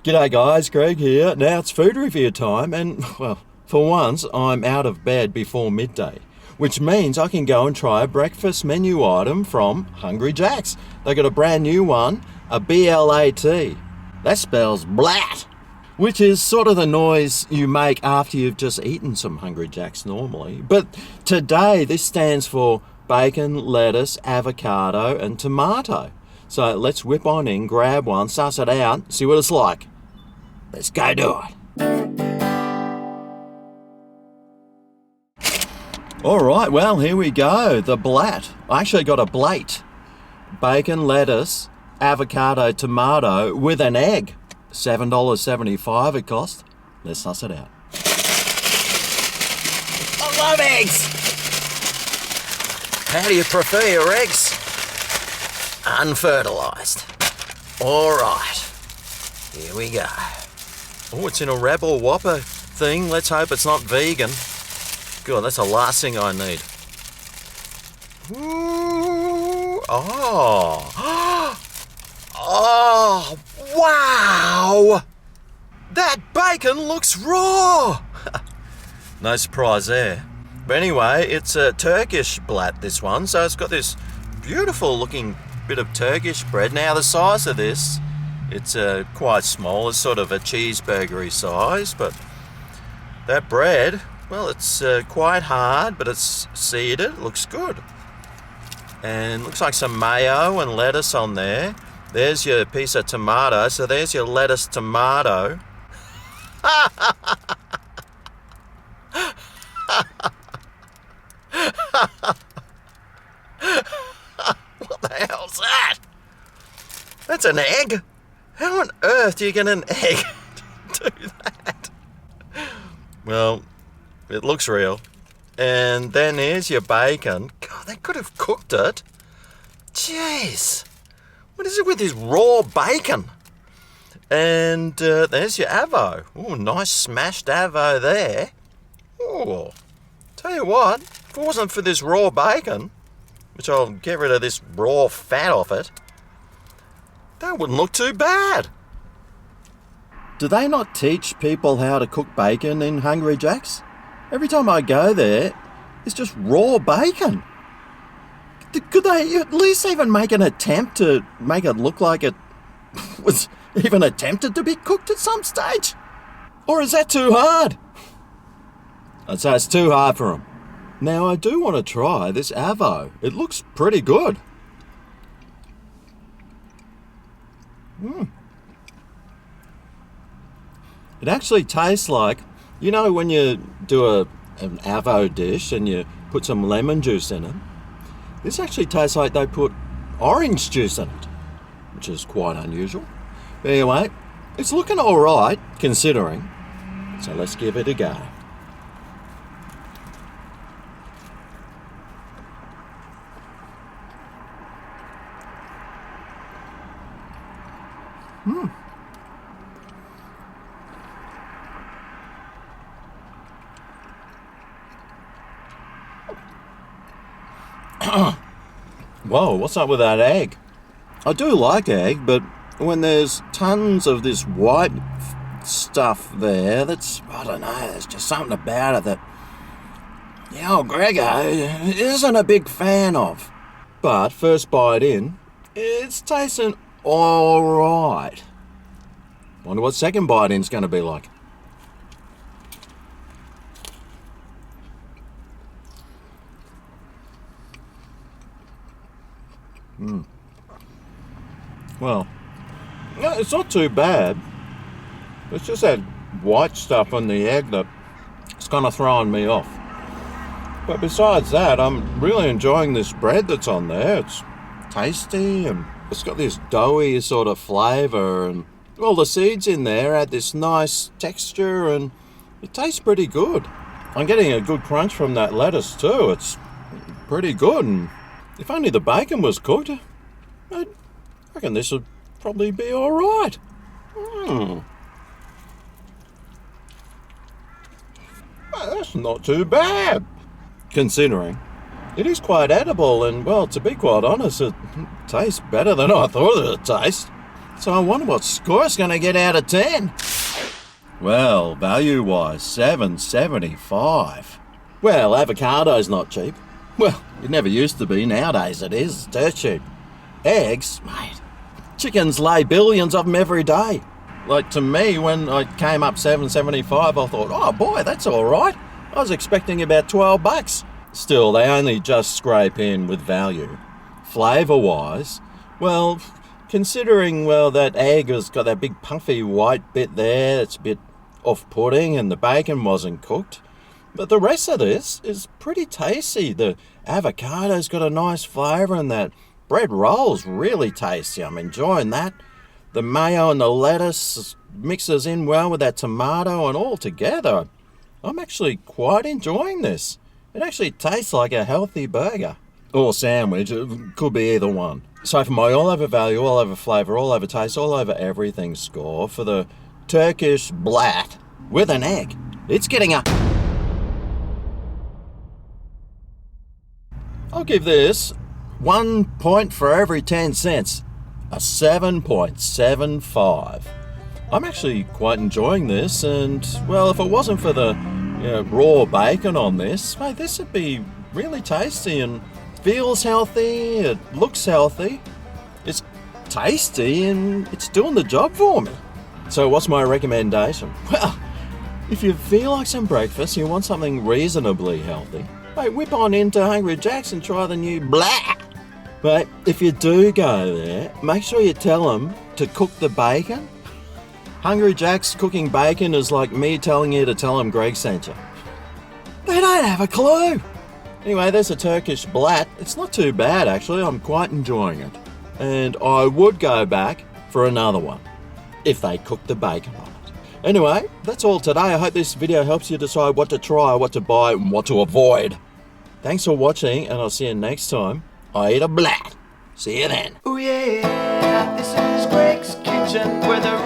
G'day guys, Greg here. Now it's food review time and, well, for once I'm out of bed before midday, which means I can go and try a breakfast menu item from Hungry Jack's. They got a brand new one, a BLAT. That spells blat, which is sort of the noise you make after you've just eaten some Hungry Jack's normally. But today this stands for bacon, lettuce, avocado and tomato. So let's whip on in, grab one, suss it out, see what it's like. Let's go do it. Alright, well, here we go. The blat. I actually got a blate. Bacon, lettuce, avocado, tomato with an egg. $7.75 it cost. Let's suss it out. I love eggs! How do you prefer your eggs? Unfertilised. Alright. Here we go. Oh, it's in a Rebel Whopper thing. Let's hope it's not vegan. God, that's the last thing I need. Ooh, oh. Oh, wow! That bacon looks raw! No surprise there. But anyway, it's a Turkish blat, this one. So it's got this beautiful looking bit of Turkish bread. Now, the size of this, it's quite small. It's sort of a cheeseburgery size, but that bread, well, it's quite hard, but it's seeded. It looks good. And looks like some mayo and lettuce on there. There's your piece of tomato. So there's your lettuce tomato. What the hell's that? That's an egg? How on earth do you get an egg to do that? Well, it looks real. And then here's your bacon. God, they could have cooked it. Jeez. What is it with this raw bacon? And there's your avo. Oh, nice smashed avo there. Oh, tell you what, if it wasn't for this raw bacon, which I'll get rid of this raw fat off it, that wouldn't look too bad. Do they not teach people how to cook bacon in Hungry Jack's? Every time I go there, it's just raw bacon. Could they at least even make an attempt to make it look like it was even attempted to be cooked at some stage? Or is that too hard? I'd say it's too hard for them. Now, I do want to try this avo. It looks pretty good. It actually tastes like, you know, when you do an avo dish and you put some lemon juice in it, this actually tastes like they put orange juice in it, which is quite unusual. But anyway, it's looking all right, considering. So let's give it a go. Whoa, what's up with that egg? I do like egg, but when there's tons of this white stuff there, that's, I don't know, there's just something about it that the old Gregor isn't a big fan of. But first bite in, it's tasting alright. Wonder what second bite in's going to be like. Well, no, it's not too bad. It's just that white stuff on the egg that's kind of throwing me off. But besides that, I'm really enjoying this bread that's on there. It's tasty and it's got this doughy sort of flavour, and all the seeds in there add this nice texture and it tastes pretty good. I'm getting a good crunch from that lettuce too. It's pretty good, and if only the bacon was cooked, I reckon this would probably be alright. Well, that's not too bad, considering it is quite edible, and, well, to be quite honest, it tastes better than I thought it would taste. So I wonder what Score's going to get out of 10. Well, value-wise, $7.75. Well, avocado's not cheap. Well, it never used to be. Nowadays it is. Dirt cheap. Eggs, mate. Chickens lay billions of them every day. Like, to me, when I came up $7.75, I thought, oh boy, that's all right. I was expecting about $12. Still, they only just scrape in with value. Flavour-wise, well, considering, well, that egg has got that big puffy white bit there, that's a bit off-putting, and the bacon wasn't cooked. But the rest of this is pretty tasty. The avocado's got a nice flavour, and that bread roll's really tasty. I'm enjoying that. The mayo and the lettuce mixes in well with that tomato, and all together, I'm actually quite enjoying this. It actually tastes like a healthy burger. Or sandwich, it could be either one. So for my all over value, all over flavour, all over taste, all over everything score for the Turkish Blat with an egg, it's getting a... I'll give this 1 point for every 10 cents. A 7.75. I'm actually quite enjoying this, and, well, if it wasn't for the raw bacon on this, mate, this would be really tasty and feels healthy, it looks healthy, it's tasty, and it's doing the job for me. So what's my recommendation? Well, if you feel like some breakfast, you want something reasonably healthy, mate, whip on into Hungry Jack's and try the new Blat. But if you do go there, make sure you tell them to cook the bacon. Hungry Jack's cooking bacon is like me telling you to tell them Greg sent you. They don't have a clue. Anyway, there's a Turkish Blat. It's not too bad, actually. I'm quite enjoying it. And I would go back for another one if they cook the bacon on it. Anyway, that's all today. I hope this video helps you decide what to try, what to buy, and what to avoid. Thanks for watching, and I'll see you next time I eat a Blat. See you then. Oh yeah, this is Greg's Kitchen, where the